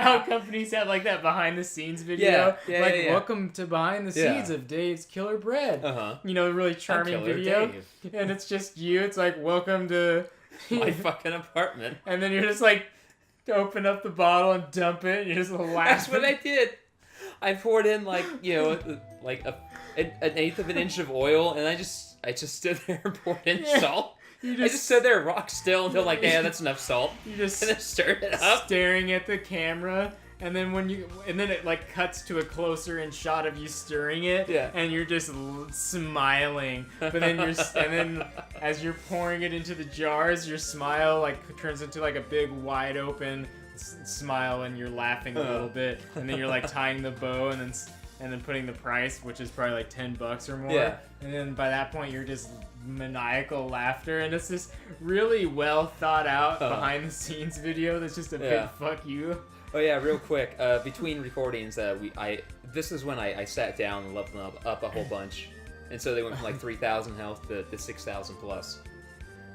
how companies have like that behind the scenes video. Welcome to behind the scenes of Dave's Killer Bread. Really charming video. Dave. And it's just you. It's like, welcome to my fucking apartment. And then you're just like, open up the bottle and dump it. And you're just laughing. That's what I did. I poured in like an eighth of an inch of oil, and I just stood there and poured in salt. I just stood there rock still until like, yeah, that's enough salt. You just and then stirred it up, staring at the camera, and then then it like cuts to a closer in shot of you stirring it, and you're just smiling. But then and then as you're pouring it into the jars, your smile like turns into like a big wide open smile, and you're laughing a little bit, and then you're like tying the bow, and then putting the price, which is probably like $10 or more. Yeah. And then by that point, you're just maniacal laughter, and it's this really well thought out behind the scenes video that's just a big fuck you. Oh yeah, real quick. Between recordings, this is when I sat down and leveled them up a whole bunch, and so they went from like 3,000 health to 6,000 plus.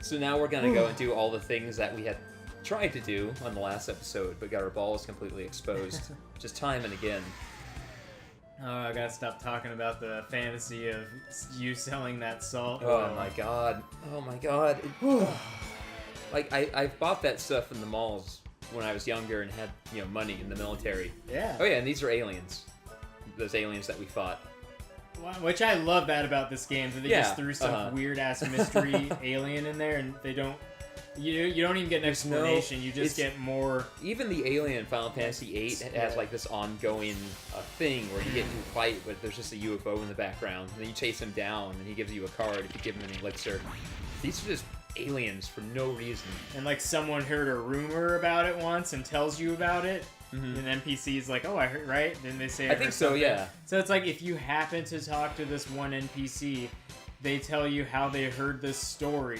So now we're gonna go and do all the things that we had tried to do on the last episode, but got our balls completely exposed, just time and again. Oh, I gotta stop talking about the fantasy of you selling that salt. Oh my god. Like, I bought that stuff in the malls when I was younger and had, money in the military. Yeah. Oh yeah, and these are aliens. Those aliens that we fought. Which I love that about this game, that they just threw some weird-ass mystery alien in there, and they don't... You don't even get an explanation. You just get more. Even the alien in Final Fantasy VIII has like this ongoing thing where you get into a fight, but there's just a UFO in the background, and then you chase him down, and he gives you a card if you give him an elixir. These are just aliens for no reason. And like someone heard a rumor about it once and tells you about it, and NPC's like, "Oh, I heard," right? Then they say, "I think so, yeah." So it's like if you happen to talk to this one NPC. They tell you how they heard this story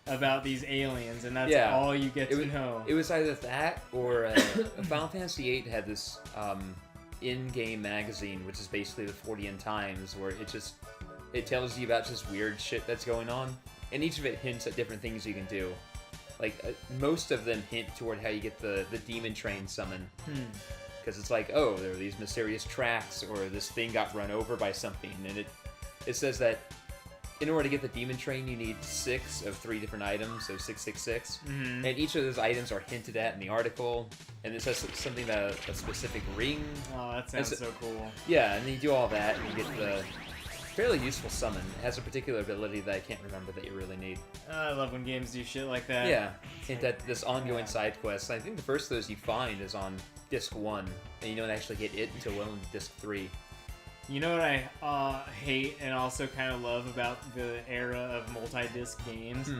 about these aliens, and that's all you get to know. It was either that or Final Fantasy VIII had this in-game magazine, which is basically the 40 Times, where it tells you about just weird shit that's going on, and each of it hints at different things you can do. Like most of them hint toward how you get the demon train summon. Because it's like, oh, there are these mysterious tracks, or this thing got run over by something, and it says that in order to get the demon train, you need 6 of 3 different items, so 666. And each of those items are hinted at in the article, and it says something about a specific ring. Oh, that sounds so cool. Yeah, and then you do all that, and you get the fairly useful summon. It has a particular ability that I can't remember that you really need. I love when games do shit like that. Yeah, hint at this ongoing side quest. I think the first of those you find is on Disc 1, and you don't actually get it until well into Disc 3. You know what I hate and also kind of love about the era of multi-disc games?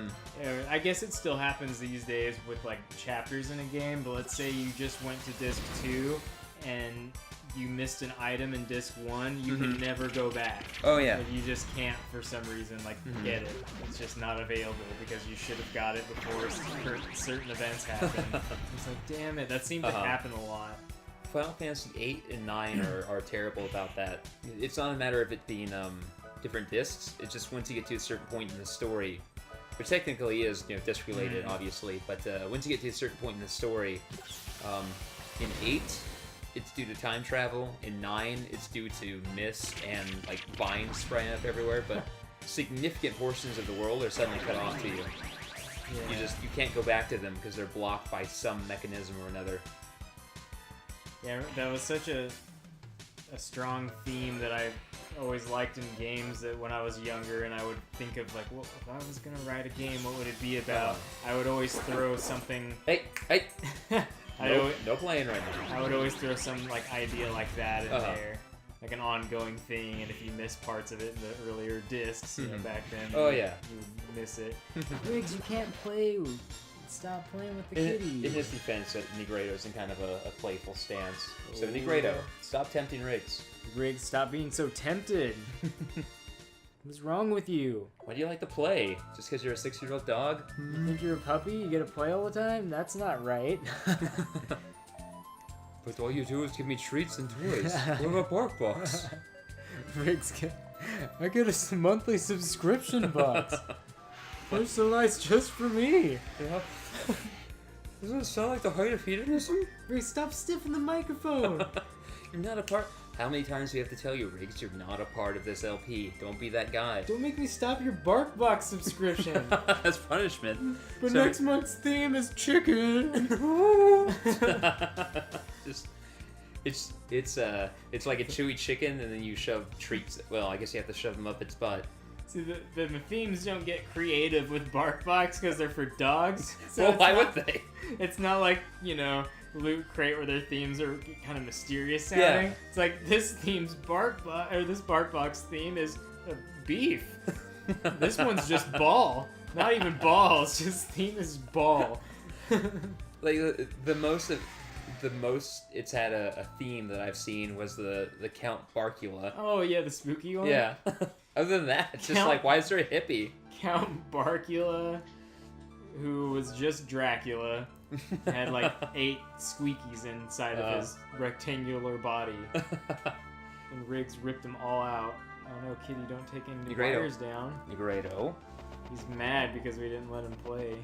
I guess it still happens these days with like chapters in a game, but let's say you just went to Disc 2 and you missed an item in Disc 1, you can never go back. Oh yeah. Like, you just can't for some reason get it. It's just not available because you should have got it before certain events happen. It's like, damn it, that seemed to happen a lot. Final Fantasy 8 and 9 are terrible about that. It's not a matter of it being different discs. It's just once you get to a certain point in the story, which technically is disc related, obviously. But once you get to a certain point in the story, in 8, it's due to time travel. In 9, it's due to mist and like vines spraying up everywhere. But significant portions of the world are suddenly cut off to you. Yeah. You can't go back to them because they're blocked by some mechanism or another. Yeah, that was such a strong theme that I always liked in games, that when I was younger and I would think of like, well, if I was going to write a game, what would it be about? I would always throw something... Hey! No playing right now. I would always throw some like idea like that in there. Like an ongoing thing, and if you miss parts of it in the earlier discs, back then, you would miss it. Riggs, you can't play... Stop playing with the kitties. In his defense, Negreto's in kind of a playful stance. So Negreto, stop tempting Riggs. Riggs, stop being so tempted. What's wrong with you? Why do you like to play? Just because you're a 6-year-old dog? You think you're a puppy? You get to play all the time? That's not right. But all you do is give me treats and toys. What about Bark Box? Riggs, I get a monthly subscription box. Personalized just for me. Yeah. Doesn't it sound like the height of hedonism? Riggs, stop stiffing the microphone. You're not a part. How many times do you have to tell you, Riggs, you're not a part of this LP? Don't be that guy. Don't make me stop your BarkBox subscription. That's punishment. But next month's theme is chicken. It's like a chewy chicken, and then you shove treats. Well, I guess you have to shove them up its butt. See, the themes don't get creative with BarkBox because they're for dogs. So well, why would they? It's not like, Loot Crate where their themes are kind of mysterious sounding. Yeah. It's like this theme's this BarkBox theme is beef. This one's just ball. Not even balls, just theme is ball. Like the most it's had a theme that I've seen was the Count Barkula. Oh yeah, the spooky one? Yeah. Other than that, it's just like, why is there a hippie? Count Barkula, who was just Dracula, had like 8 squeakies inside of his rectangular body. And Riggs ripped them all out. Oh no, Kitty, don't take any wires down. Negredo. He's mad because we didn't let him play.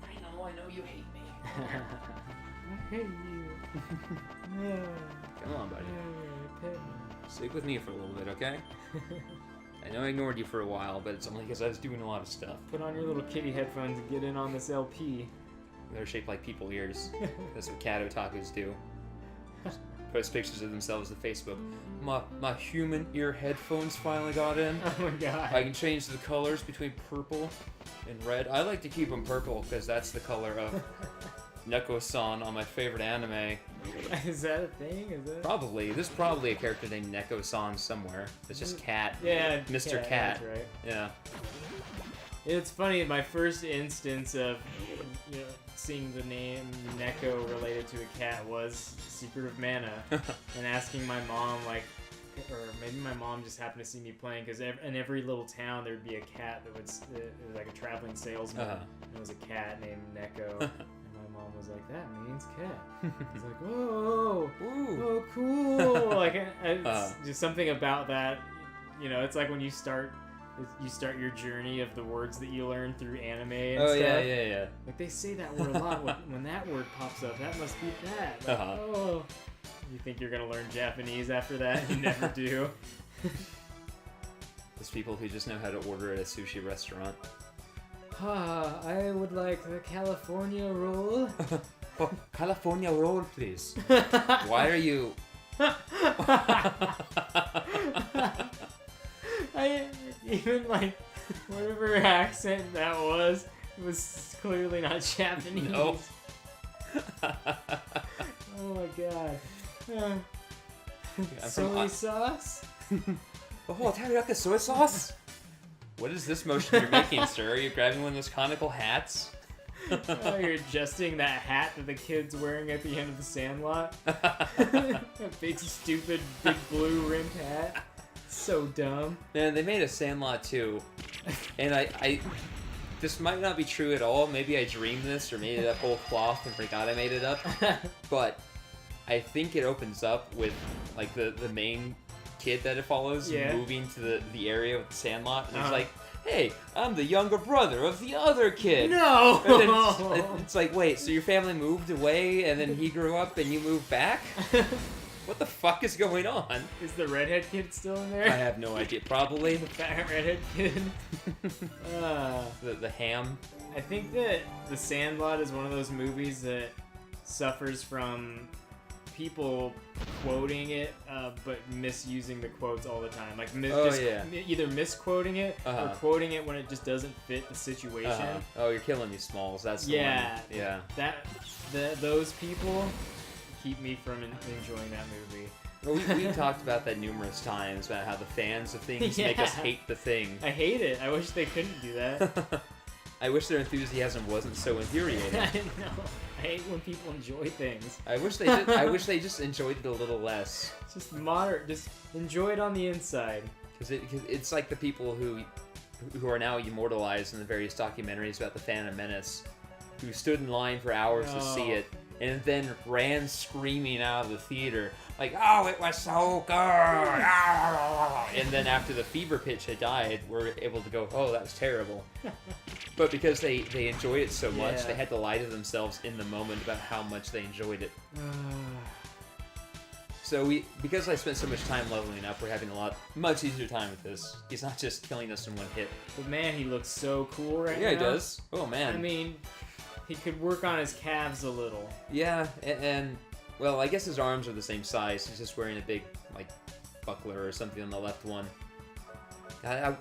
I know you hate me. I hate you. Come on, buddy. Stick with me for a little bit, okay? I know I ignored you for a while, but it's only because I was doing a lot of stuff. Put on your little kitty headphones and get in on this LP. They're shaped like people ears. That's what cat otakus do. Post pictures of themselves to Facebook. My human ear headphones finally got in. Oh my god. I can change the colors between purple and red. I like to keep them purple because that's the color of Neko-san on my favorite anime. Is that a thing? Is that... Probably. There's probably a character named Neko-san somewhere. It's just Cat. Yeah, Mr. Cat. That's right. Yeah. It's funny, my first instance of seeing the name Neko related to a cat was Secret of Mana. And asking my mom, or maybe my mom just happened to see me playing, because in every little town there would be a cat that was like a traveling salesman. And it was a cat named Neko. And my mom was like, that means cat. It's like, whoa, oh, cool. Like, it's just something about that. It's like when you start your journey of the words that you learn through anime and stuff. Yeah. Like, they say that word a lot. When that word pops up, that must be that. Like, oh. You think you're going to learn Japanese after that? You never do. Those people who just know how to order at a sushi restaurant. I would like the California roll. Oh, California roll, please. Why are you... Even whatever accent that was, it was clearly not Japanese. No. Oh my god. Soy sauce? Oh, teriyaki soy sauce? What is this motion you're making, sir? Are you grabbing one of those conical hats? Oh, you're adjusting that hat that the kid's wearing at the end of the Sandlot. A big, stupid, big blue rimmed hat. So dumb. Man, they made a Sandlot too, and I this might not be true at all. Maybe I dreamed this or made it up whole cloth and forgot I made it up. But I think it opens up with like the main kid that it follows moving to the area with the Sandlot, and it's like, hey, I'm the younger brother of the other kid. No! And then it's like, wait, so your family moved away and then he grew up and you moved back? What the fuck is going on? Is the redhead kid still in there? I have no idea. Probably. The fat redhead kid. The ham. I think that The Sandlot is one of those movies that suffers from people quoting it, but misusing the quotes all the time. Like either misquoting it or quoting it when it just doesn't fit the situation. Oh, you're killing me, Smalls. That's the one. Yeah. Those people keep me from enjoying that movie. Well, we talked about that numerous times, about how the fans of things make us hate the thing. I hate it. I wish they couldn't do that. I wish their enthusiasm wasn't so infuriating. I know. I hate when people enjoy things. I wish they just enjoyed it a little less. Just moderate. Just enjoy it on the inside. Because it's like the people who are now immortalized in the various documentaries about the Phantom Menace, who stood in line for hours to see it, and then ran screaming out of the theater, Like, oh, it was so good. And then after the fever pitch had died, we're able to go, oh, that was terrible. But because they enjoyed it so much, they had to lie to themselves in the moment about how much they enjoyed it. So because I spent so much time leveling up, we're having much easier time with this. He's not just killing us in one hit. But man, he looks so cool right now. Yeah, he does. Oh, man. I mean, he could work on his calves a little. Yeah, and well, I guess his arms are the same size. He's just wearing a big, like, buckler or something on the left one. I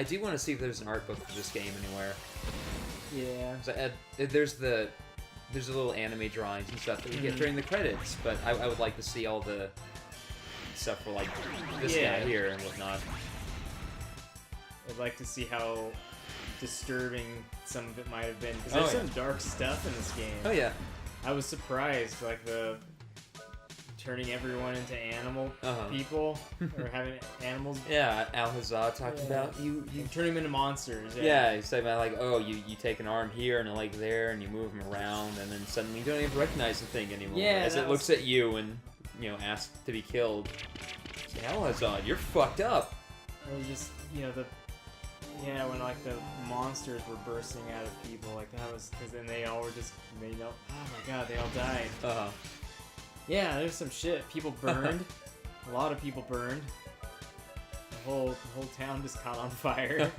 do want to see if there's an art book for this game anywhere. Yeah. So, there's the little anime drawings and stuff that we get during the credits, but I would like to see all the stuff for, like, this guy here and whatnot. I'd like to see how disturbing some of it might have been, because there's some dark stuff in this game. Oh, yeah. I was surprised, like, the turning everyone into animal people, or having animals. Yeah, Al-Hazard talked about you turn them into monsters. Yeah, he's talking about, like, oh, you take an arm here and a leg there, and you move them around, and then suddenly you don't even recognize the thing anymore. Yeah, as it looks at you and, you know, asks to be killed. Al-Hazard, you're fucked up. It was just, you know, when, like, the monsters were bursting out of people, like, that was, because then they all were just, oh my god, they all died. Yeah, there's some shit. People burned. A lot of people burned. The whole town just caught on fire.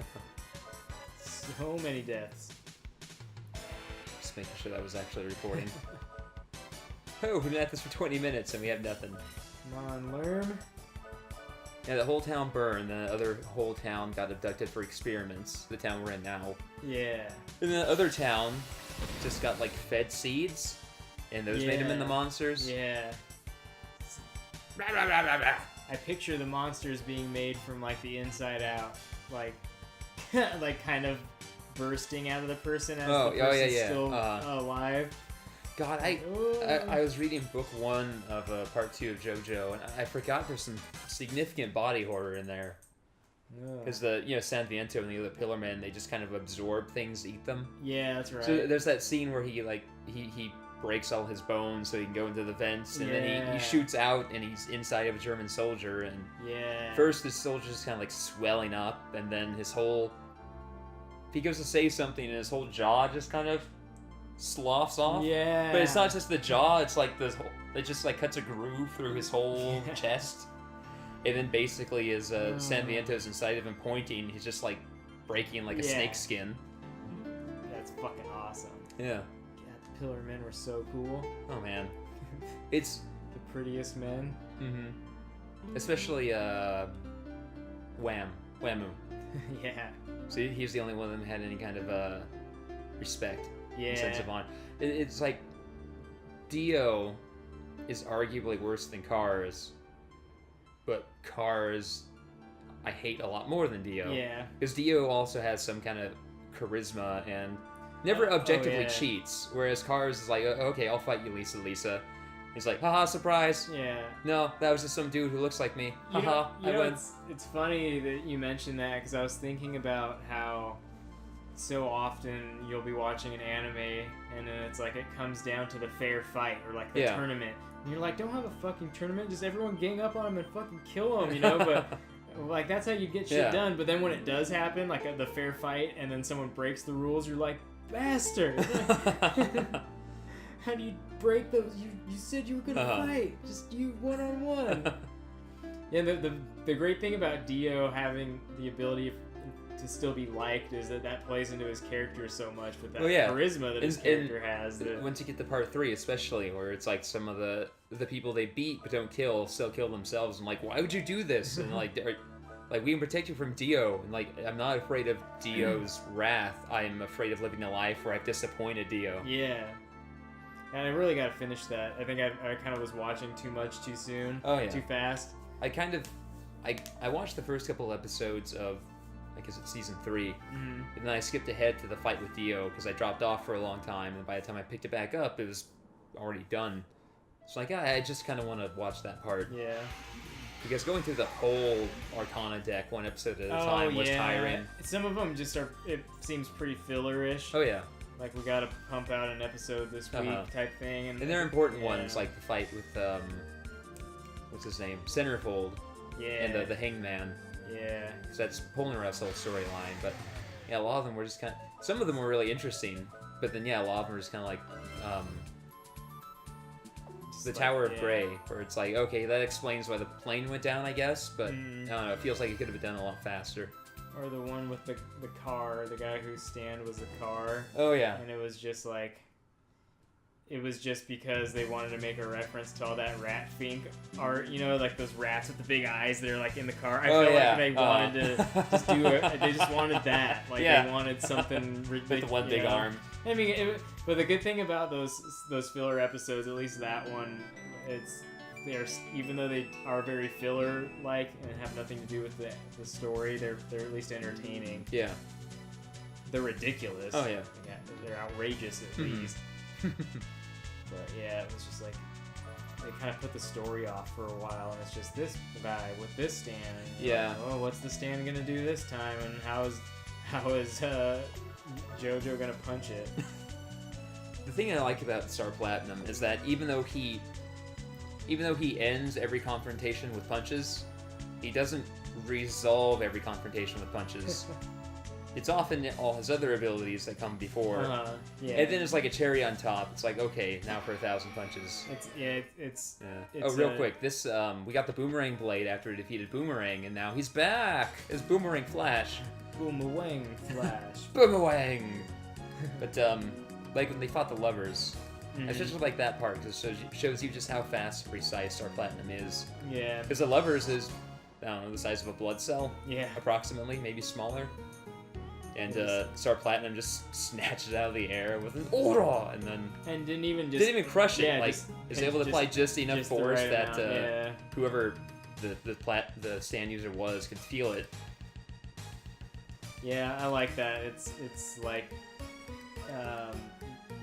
So many deaths. Just making sure that was actually recording. Oh, we've been at this for 20 minutes and we have nothing. Come on, Lerm. Yeah, the whole town burned, and the other whole town got abducted for experiments. The town we're in now. Yeah. And the other town just got, like, fed seeds, and those made them into monsters. Yeah. I picture the monsters being made from, like, the inside out. Like, like, kind of bursting out of the person as the person's still alive. God, I was reading book 1 of part 2 of JoJo, and I forgot there's some significant body horror in there. Because San Viento and the other Pillar Men, they just kind of absorb things, eat them. Yeah, that's right. So there's that scene where he breaks all his bones so he can go into the vents, and then he shoots out, and he's inside of a German soldier, and first the soldier's just kind of like swelling up, and then if he goes to say something, and his whole jaw just kind of sloughs off. Yeah. But it's not just the jaw, it's like it just like cuts a groove through his whole chest. And then basically as San Viento's inside of him pointing, he's just like breaking like a snake skin. That's fucking awesome. Yeah. God, the Pillar Men were so cool. Oh man. It's the prettiest men. Mm-hmm. Especially Whamu. Yeah. So he's the only one that had any kind of respect. Sense of honor. It's like Dio is arguably worse than Cars, but Cars I hate a lot more than Dio. Yeah. Because Dio also has some kind of charisma and never objectively cheats, whereas Cars is like, okay, I'll fight you, Lisa. He's like, haha, surprise. Yeah. No, that was just some dude who looks like me. Haha, I win. It's funny that you mentioned that, because I was thinking about how so often you'll be watching an anime and then it's like it comes down to the fair fight or like the tournament, and you're like, don't have a fucking tournament, just everyone gang up on him and fucking kill him, you know? But like that's how you get shit done. But then when it does happen, like the fair fight, and then someone breaks the rules, you're like, bastard. How do you break those? You said you were gonna fight, just you one-on-one. Yeah, the great thing about Dio having the ability to still be liked is that plays into his character so much with that charisma that his character has. Once you get to part 3 especially, where it's like some of the people they beat but don't kill still kill themselves. I'm like, why would you do this? And like we can protect you from Dio, and like I'm not afraid of Dio's wrath. I'm afraid of living a life where I've disappointed Dio. Yeah. And I really gotta finish that. I think I kind of was watching too much too soon. Too fast. I watched the first couple episodes of, I guess it's season 3, and then I skipped ahead to the fight with Dio because I dropped off for a long time, and by the time I picked it back up, it was already done. So like, I just kind of want to watch that part. Yeah. Because going through the whole Arcana deck one episode at a time was tiring. Some of them just are. It seems pretty filler-ish. Oh yeah. Like we gotta pump out an episode this week type thing, and they're important ones, like the fight with what's his name, Centerfold, and the Hangman. Yeah. So that's pulling around the whole storyline, but yeah, a lot of them were just kind of. Some of them were really interesting, but then yeah, a lot of them were just kind of like the Tower of Grey, where it's like, okay, that explains why the plane went down, I guess, but I don't know, it feels like it could have been done a lot faster. Or the one with the car, the guy whose stand was the car. Oh yeah. And it was just like. It was just because they wanted to make a reference to all that rat fink art, you know, like those rats with the big eyes. They're like in the car. I felt like they wanted to just do it. They just wanted that. Like they wanted something with the one big arm. I mean, but the good thing about those filler episodes, at least that one, they're even though they are very filler like and have nothing to do with the story, they're at least entertaining. Yeah. They're ridiculous. Oh yeah. They're outrageous at least. But yeah, it was just like they kind of put the story off for a while, and it's just this guy with this stand. And like, oh, what's the stand gonna do this time? And how is JoJo gonna punch it? The thing I like about Star Platinum is that even though he ends every confrontation with punches, he doesn't resolve every confrontation with punches. It's often all his other abilities that come before. Yeah. And then it's like a cherry on top. It's like, okay, now for 1,000 punches. It's real quick, this we got the Boomerang Blade after he defeated Boomerang, and now he's back as Boomerang Flash. Boomerang Flash. Boomerang! But, like when they fought the lovers, I just like that part, because it shows you just how fast and precise Star Platinum is. Yeah. Because the lovers is, I don't know, the size of a blood cell? Yeah. Approximately, maybe smaller. And Star Platinum just snatched it out of the air with an aura, and then didn't even crush it. Yeah, like is able to apply just enough force right that amount, whoever the stand user was could feel it. Yeah, I like that. It's like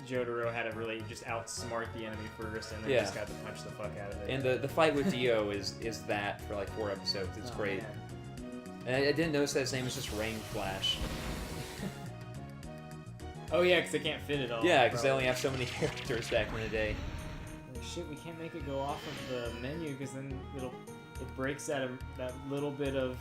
Jotaro had to really just outsmart the enemy first, and then just got to punch the fuck out of it. And the fight with Dio is that for like 4 episodes. It's great. Man. And I didn't notice that his name was just Rain Flash. Oh yeah, because they can't fit it all. Yeah, because they only have so many characters back in the day. Oh, shit, we can't make it go off of the menu because then it breaks that little bit of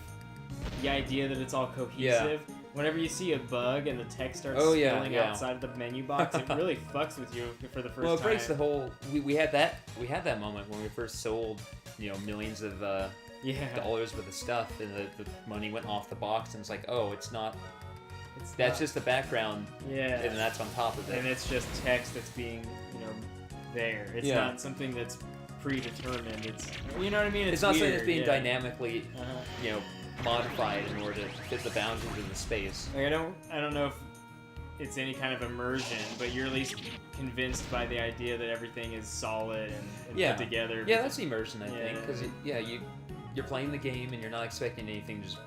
the idea that it's all cohesive. Yeah. Whenever you see a bug and the text starts spilling outside of the menu box, it really fucks with you for the first time. Well, it breaks the whole. We had that moment when we first sold, millions of dollars worth of stuff, and the money went off the box, and it's like, oh, it's not. That's just the background, and that's on top of it. And it's just text that's being, there. It's not something that's predetermined. It's, you know what I mean? It's not something that's being dynamically, modified in order to fit the boundaries of the space. Like, I don't know if it's any kind of immersion, but you're at least convinced by the idea that everything is solid and put together. Yeah, that's immersion, I think, because you're playing the game and you're not expecting anything to just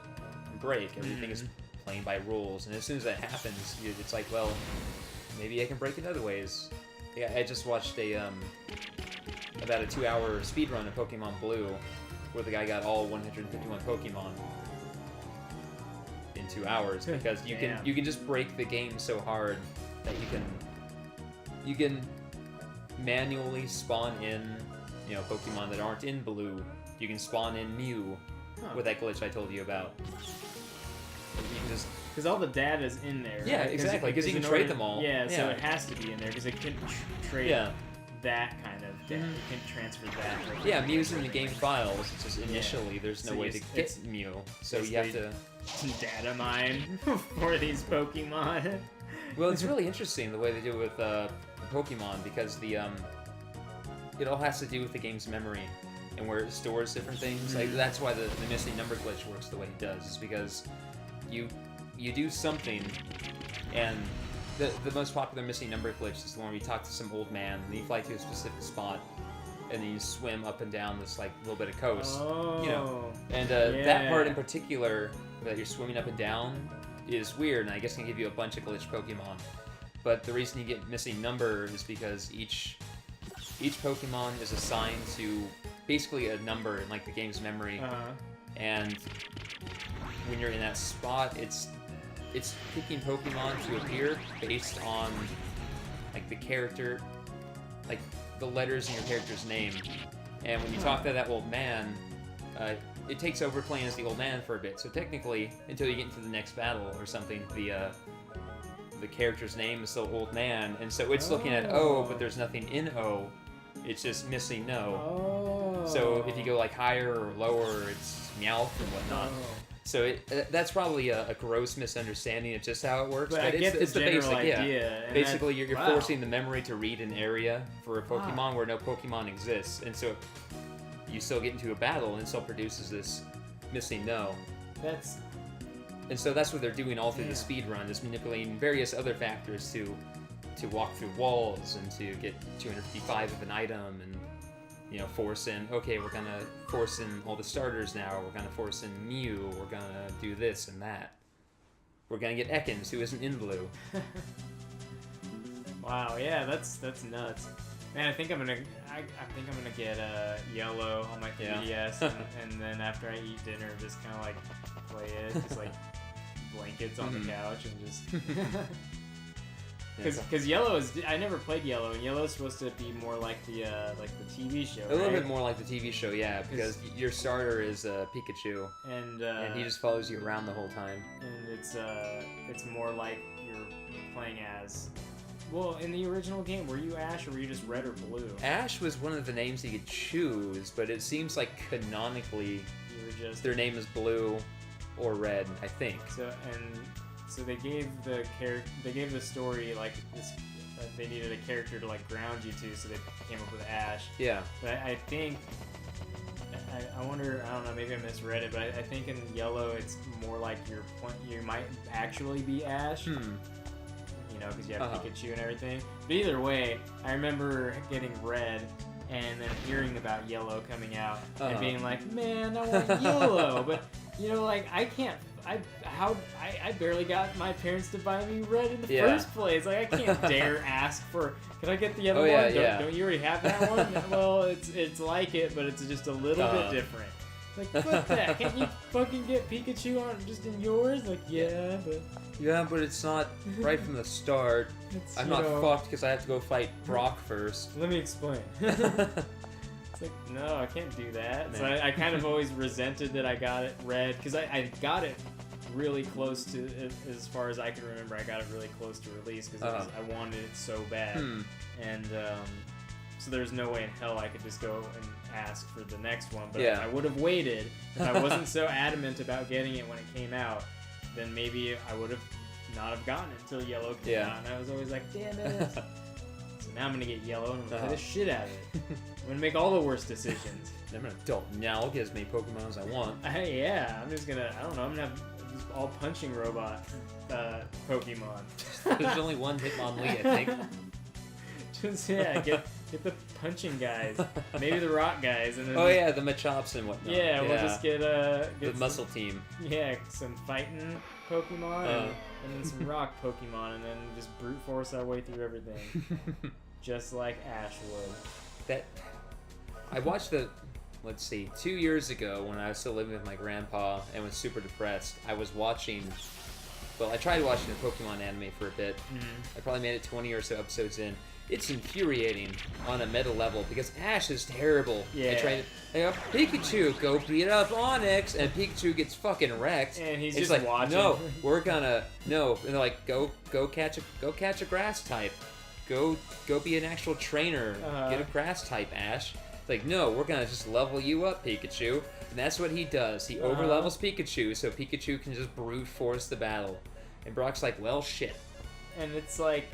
break. Everything is playing by rules, and as soon as that happens, it's like, well, maybe I can break in other ways. Yeah, I just watched about a 2-hour speedrun of Pokemon Blue, where the guy got all 151 Pokemon in 2 hours, because you can just break the game so hard that you can manually spawn in Pokemon that aren't in Blue. You can spawn in Mew with that glitch I told you about. You can just because all the data's in there. Yeah, right? Exactly. Because you can trade them all. Yeah, so it has to be in there because it can trade that kind of data. It can transfer that. Yeah, Mew's in the game files. It's just initially there's no way to get Mew, so you have to data mine for these Pokemon. Well, it's really interesting the way they do it with Pokemon, because the it all has to do with the game's memory and where it stores different things. Like that's why the missing number glitch works the way it does. Is because you do something, and the most popular missing number glitch is the one where you talk to some old man, and you fly to a specific spot, and then you swim up and down this like little bit of coast. Oh. And that part in particular, that you're swimming up and down, is weird, and I guess can give you a bunch of glitch Pokemon. But the reason you get missing number is because each Pokemon is assigned to basically a number in like the game's memory, and when you're in that spot, it's picking Pokemon to appear based on like the character, like the letters in your character's name, And when you talk to that old man, it takes over playing as the old man for a bit. So technically, until you get into the next battle or something, the character's name is still old man, and so it's looking at O, but there's nothing in O. It's just missing no. Oh. So if you go like higher or lower, it's Meowth and whatnot. Oh. So that's probably a gross misunderstanding of just how it works. But I get it's the basic idea. Yeah. Basically, you're forcing the memory to read an area for a Pokemon where no Pokemon exists, and so you still get into a battle and it still produces this missing no. And so that's what they're doing all through the speed run, is manipulating various other factors to walk through walls and to get 255 of an item, and force in, okay, we're gonna force in all the starters now, we're gonna force in Mew, we're gonna do this and that. We're gonna get Ekans, who isn't in blue. Wow, yeah, that's nuts. Man, I think I'm gonna get yellow on my 3DS, and then after I eat dinner, just kind of like play it, just like blankets on the couch and just. Because yellow is, I never played yellow, and yellow is supposed to be more like the TV show. A little bit more like the TV show, yeah, because your starter is Pikachu, and he just follows you around the whole time. And it's more like you're playing as. Well, in the original game, were you Ash or were you just red or blue? Ash was one of the names you could choose, but it seems like canonically their name is blue or red, I think. So they gave the story like this. They needed a character to like ground you to, so they came up with Ash. Yeah. But I think I wonder. I don't know. Maybe I misread it, but I think in yellow it's more like you might actually be Ash. Because you have Pikachu and everything. But either way, I remember getting red and then hearing about yellow coming out and being like, man, I want yellow. But I can't. I barely got my parents to buy me red in the first place. Like, I can't dare ask for. Can I get the other one? Don't you already have that one? Well, it's like it, but it's just a little bit different. Like, fuck that. Can't you fucking get Pikachu on just in yours? Like, yeah, but. Yeah, but it's not right from the start. I'm not fucked because I have to go fight Brock first. Let me explain. It's like, no, I can't do that. Man. So I kind of always resented that I got it red, because I got it really close to, as far as I can remember, I got it really close to release because I wanted it so bad. And so there's no way in hell I could just go and ask for the next one. But if I would have waited, if I wasn't so adamant about getting it when it came out, then maybe I would have not have gotten it until yellow came out. And I was always like, damn it. So now I'm going to get yellow and I'm going to play the shit out of it. I'm going to make all the worst decisions. I'm an adult now. I'll get as many Pokemon as I want. I'm just going to, I don't know, I'm going to have just all punching robot Pokemon. There's only one Hitmonlee, I think. Just, get the punching guys. Maybe the rock guys. And then the Machops and whatnot. Yeah, we'll just get the muscle team. Yeah, some fighting Pokemon and then some rock Pokemon, and then just brute force our way through everything. Just like Ash would. I watched 2 years ago when I was still living with my grandpa and was super depressed. I tried watching the Pokemon anime for a bit. I probably made it 20 or so episodes in. It's infuriating on a meta level because Ash is terrible. Yeah. They go, Pikachu, go beat up Onix, and Pikachu gets fucking wrecked. And he's just like, watching. No, and they're like, go catch a grass type, go be an actual trainer, get a grass type, Ash. It's like, no, we're gonna just level you up, Pikachu, and that's what he does. He overlevels Pikachu so Pikachu can just brute force the battle, and Brock's like, well, shit. And it's like,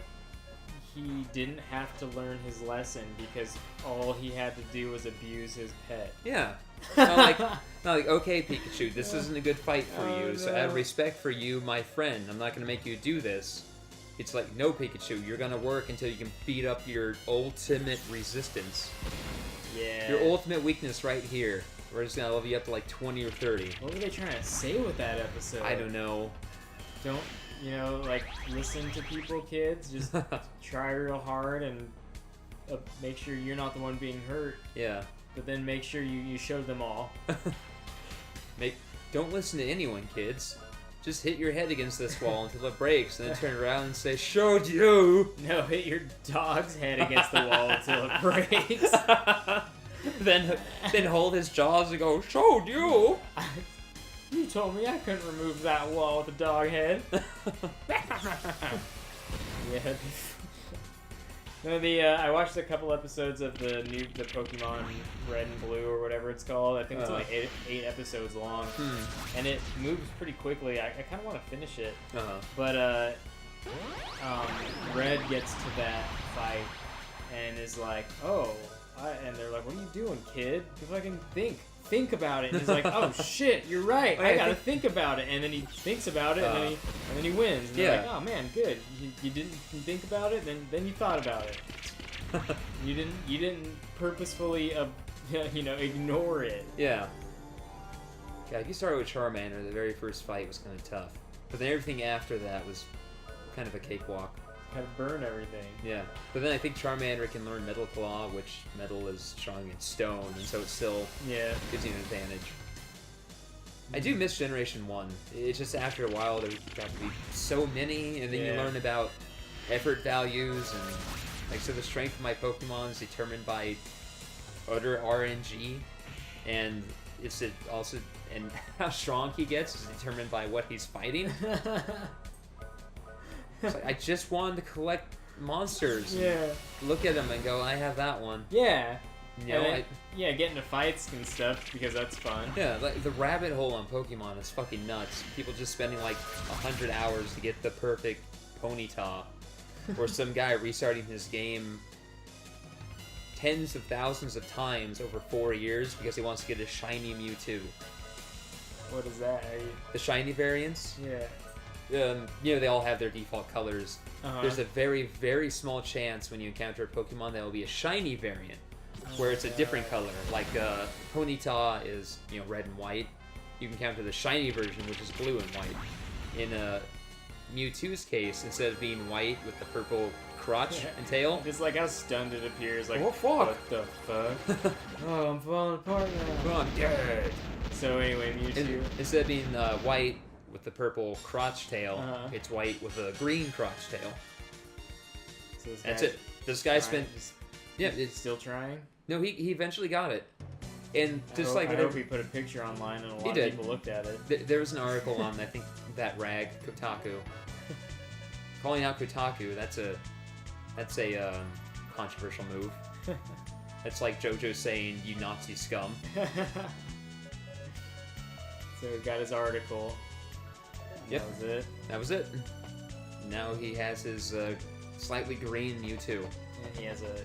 he didn't have to learn his lesson because all he had to do was abuse his pet. Yeah. Not like, okay, Pikachu, this isn't a good fight for you, so out of respect for you, my friend, I'm not going to make you do this. It's like, no, Pikachu, you're going to work until you can beat up your ultimate resistance. Yeah. Your ultimate weakness right here. We're just going to level you up to like 20 or 30. What were they trying to say with that episode? I don't know. Don't... listen to people, kids. Just try real hard and make sure you're not the one being hurt. Yeah. But then make sure you show them all. Don't listen to anyone, kids. Just hit your head against this wall until it breaks, and then turn around and say, "Showed you." No, hit your dog's head against the wall until it breaks. then hold his jaws and go, "Showed you." You told me I couldn't remove that wall with a dog head. Yeah. No, I watched a couple episodes of the Pokemon Red and Blue or whatever it's called. I think it's only eight episodes long, and it moves pretty quickly. I kind of want to finish it, but Red gets to that fight and is like, and they're like, "What are you doing, kid? If I can think about it." And he's like, "Oh shit, you're right. I gotta think about it." And then he thinks about it, and then he wins. And they're like, "Oh man, good. You didn't think about it, then you thought about it. You didn't purposefully, ignore it." Yeah. Yeah. If you started with Charmander, the very first fight was kind of tough, but then everything after that was kind of a cakewalk. Kind of burn everything. Yeah, but then I think Charmander can learn Metal Claw, which Metal is strong in stone, and so it still gives you an advantage. I do miss Generation 1. It's just after a while there got to be so many, and then you learn about effort values, and so the strength of my Pokemon is determined by utter RNG, and and how strong he gets is determined by what he's fighting. It's like, I just wanted to collect monsters. Yeah. Look at them and go, I have that one. Yeah. You know, get into fights and stuff because that's fun. Yeah, like the rabbit hole on Pokemon is fucking nuts. People just spending like 100 hours to get the perfect Ponyta, or some guy restarting his game tens of thousands of times over 4 years because he wants to get a shiny Mewtwo. What is that? The shiny variants? Yeah. They all have their default colors. There's a very, very small chance when you encounter a Pokemon that will be a shiny variant, where it's a different color. Like Ponyta is, red and white. You can encounter the shiny version, which is blue and white. In Mewtwo's case, instead of being white with the purple crotch and tail, just like how stunned it appears. Like, oh fuck! What the fuck? Oh, I'm falling apart now. Oh, I'm dead. So anyway, Mewtwo. Instead of being white with the purple crotch tail, it's white with a green crotch tail. So that's it. This guy spent... It's still trying? No, he eventually got it. And just I hope he put a picture online and a lot of people looked at it. There was an article on, I think, that rag, Kotaku. Calling out Kotaku, that's a controversial move. It's like JoJo saying, "You Nazi scum." So he got his article. Yep. That was it. That was it. Now he has his slightly green Mewtwo. And he has it's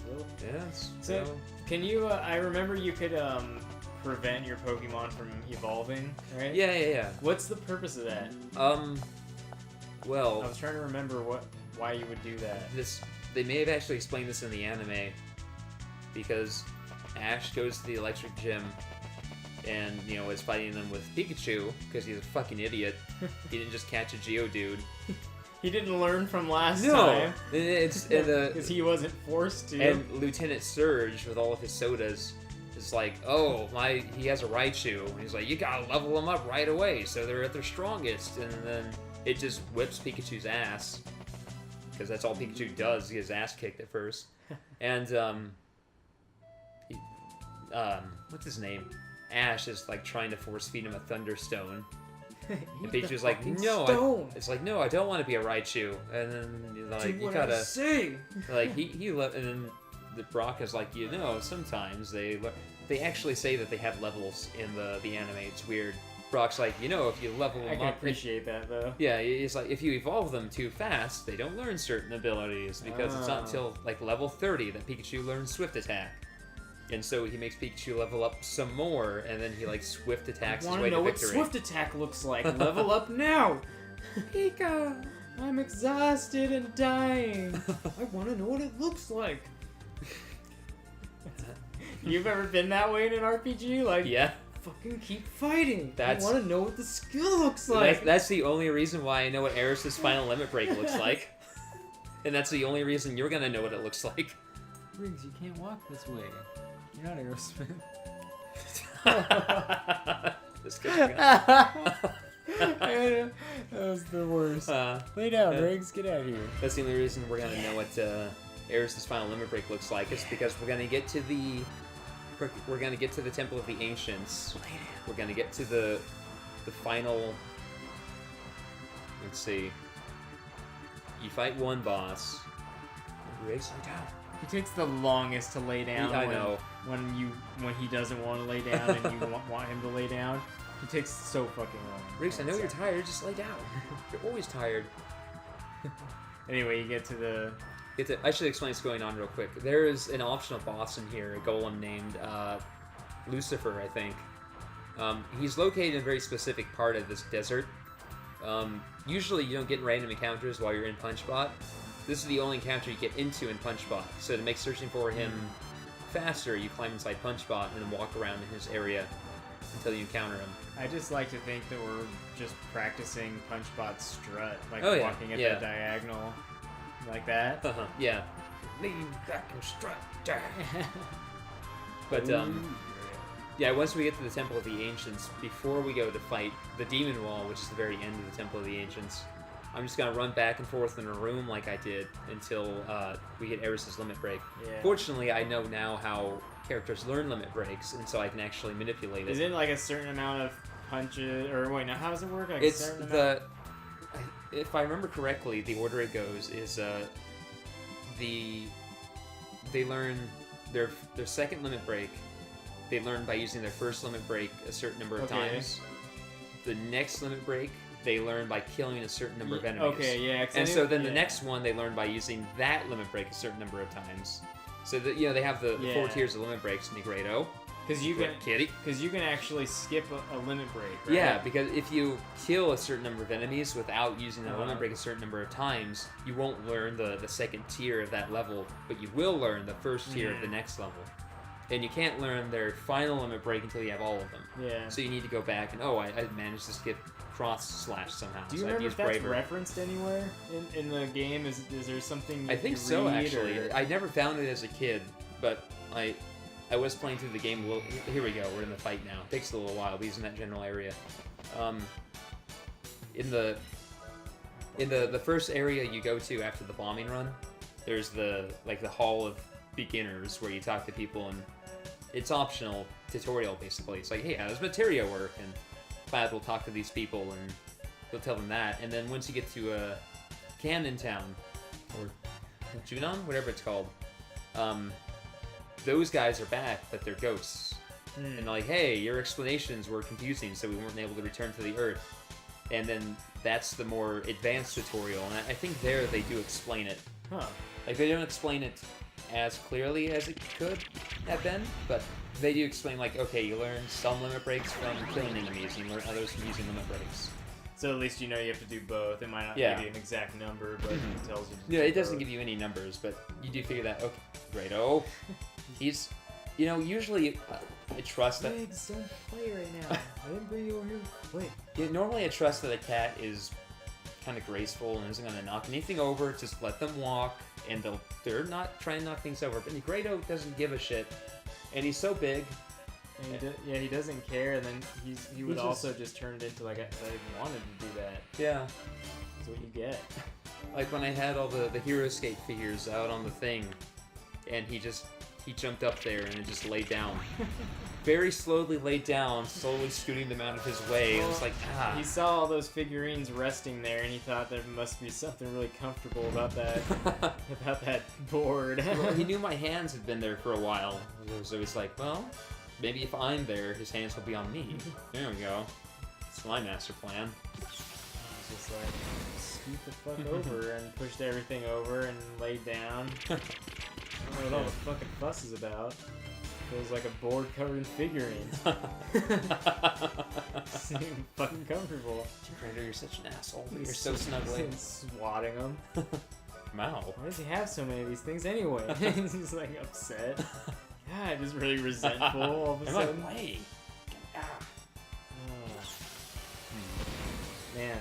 real. Yeah. So, can you? I remember you could prevent your Pokemon from evolving, right? Yeah. What's the purpose of that? Well, I was trying to remember why you would do that. They may have actually explained this in the anime, because Ash goes to the electric gym and, is fighting them with Pikachu because he's a fucking idiot. He didn't just catch a Geodude. He didn't learn from last time. No, it's because he wasn't forced to. And Lieutenant Surge, with all of his sodas, is like, he has a Raichu, and he's like, you gotta level them up right away so they're at their strongest, and then it just whips Pikachu's ass, because that's all Pikachu does. He gets his ass kicked at first, and what's his name? Ash is like trying to force feed him a Thunderstone. And Pikachu's like, no, it's like, no, I don't want to be a Raichu. And then like, you gotta say. Like he left, and then the Brock is like, sometimes they actually say that they have levels in the anime. It's weird. Brock's like, if you level them up, I can appreciate that though. Yeah, it's like if you evolve them too fast, they don't learn certain abilities, because it's not until like level 30 that Pikachu learns Swift Attack. And so he makes Pikachu level up some more, and then he swift attacks his way to victory. I want to know what Swift Attack looks like. Level up now! Pika! I'm exhausted and dying. I want to know what it looks like. You've ever been that way in an RPG? Yeah. Fucking keep fighting. I want to know what the skill looks like. That's the only reason why I know what Eris's Final Limit Break looks like. And that's the only reason you're going to know what it looks like. Riggs, you can't walk this way. You're not Aerosmith. This that was the worst. Lay down, Riggs. Get out of here. That's the only reason we're gonna know what Eris' final limit break looks like. It's because we're gonna get to the Temple of the Ancients. We're gonna get to the final. Let's see. You fight one boss. Riggs, lay down. He takes the longest to lay down. I know. When he doesn't want to lay down and you want him to lay down, he takes so fucking long. Riggs, I know you're tired. Just lay down. You're always tired. Anyway, you get to the. I should explain what's going on real quick. There is an optional boss in here, a golem named Lucifer, I think. He's located in a very specific part of this desert. Usually you don't get random encounters while you're in Punchbot. This is the only encounter you get into in Punchbot. So to make searching for him faster, you climb inside Punchbot and then walk around in his area until you encounter him. I just like to think that we're just practicing Punchbot's strut, like Oh, yeah. walking at the diagonal, like that. Yeah. Lean back and strut. But yeah, once we get to the Temple of the Ancients, before we go to fight the Demon Wall, which is the very end of the Temple of the Ancients, I'm just gonna run back and forth in a room like I did until we get Eris' limit break. Yeah. Fortunately, I know now how characters learn limit breaks, and so I can actually manipulate it. Is it like a certain amount of punches, or wait, now how does it work? Like It's a certain the. If I remember correctly, the order it goes is they learn their second limit break. They learn by using their first limit break a certain number of times. The next limit break, they learn by killing a certain number of enemies. Okay, yeah. And so then the next one, they learn by using that limit break a certain number of times. So that they have the 4 tiers of limit breaks. Negredo, because you can actually skip a limit break. Right? Yeah, because if you kill a certain number of enemies without using the limit break a certain number of times, you won't learn the second tier of that level, but you will learn the first tier of the next level. And you can't learn their final limit break until you have all of them. Yeah. So you need to go back and, I managed to skip cross/slash somehow. Do you remember if that's referenced anywhere in the game? Is there something I think so, actually. Or... I never found it as a kid, but I was playing through the game a little... Here we go, we're in the fight now. It takes a little while, but he's in that general area. In the first area you go to after the bombing run, there's the Hall of Beginners where you talk to people, and it's optional tutorial, basically. It's like, hey, how does materia work? And Cloud will talk to these people, and he'll tell them that. And then once you get to Camden Town, or Junon, whatever it's called, those guys are back, but they're ghosts. And they're like, hey, your explanations were confusing, so we weren't able to return to the Earth. And then that's the more advanced tutorial, and I think there they do explain it. Huh. Like, they don't explain it as clearly as it could have been, but they do explain, like, okay, you learn some limit breaks from killing enemies, and you learn others from using limit breaks. So at least you know you have to do both. It might not give you an exact number, but it tells you. Yeah, it doesn't give you any numbers, but you do figure that. Okay, great. Oh, he's, usually I trust that. Riggs, don't play right now. I didn't bring you over here to play. Yeah, normally I trust that a cat is kind of graceful and isn't going to knock anything over. Just let them walk, and they're not trying to knock things over. But Negredo doesn't give a shit, and he's so big. And he doesn't care, and then he would also just turn it into like I wanted to do that. Yeah. That's what you get. Like when I had all the Hero Skate figures out on the thing, and he jumped up there and it just laid down. Very slowly laid down, slowly scooting them out of his way. It was like, He saw all those figurines resting there, and he thought there must be something really comfortable about that board. Well, he knew my hands had been there for a while, so he's like, well, maybe if I'm there, his hands will be on me. There we go. That's my master plan. He's just like, scoot the fuck over, and pushed everything over and laid down. I don't know what all the fucking fuss is about. Feels like a board covered in figurines. Seem fucking comfortable. Negredo, you're such an asshole. You're so snuggly. Swatting them. Wow. Why does he have so many of these things anyway? He's like upset. God, just really resentful all of a sudden. My way. Man.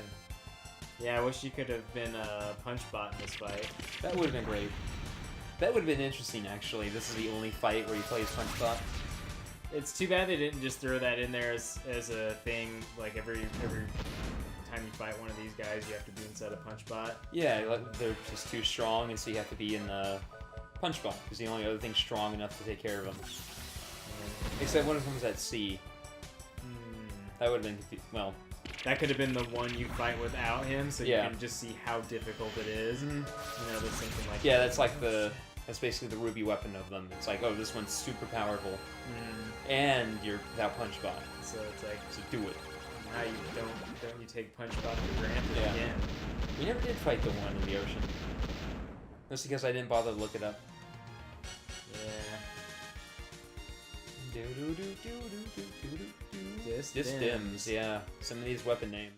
Yeah, I wish you could have been a Punchbot in this fight. That would have been great. That would have been interesting, actually. This is the only fight where you play as Punchbot. It's too bad they didn't just throw that in there as a thing. Like every time you fight one of these guys, you have to be inside a Punchbot. Yeah, they're just too strong, and so you have to be in the Punchbot is the only other thing strong enough to take care of him. Except one of them was at sea. That would have been well. That could have been the one you fight without him, so you can just see how difficult it is. You know, that's something like that's like that's basically the ruby weapon of them. It's like, oh, this one's super powerful, and you're without Punchbot. So it's like, so do it. Now you don't you take Punchbot for granted again. We never did fight the one in the ocean. That's because I didn't bother to look it up. Yeah. Distims, yeah. Some of these weapon names.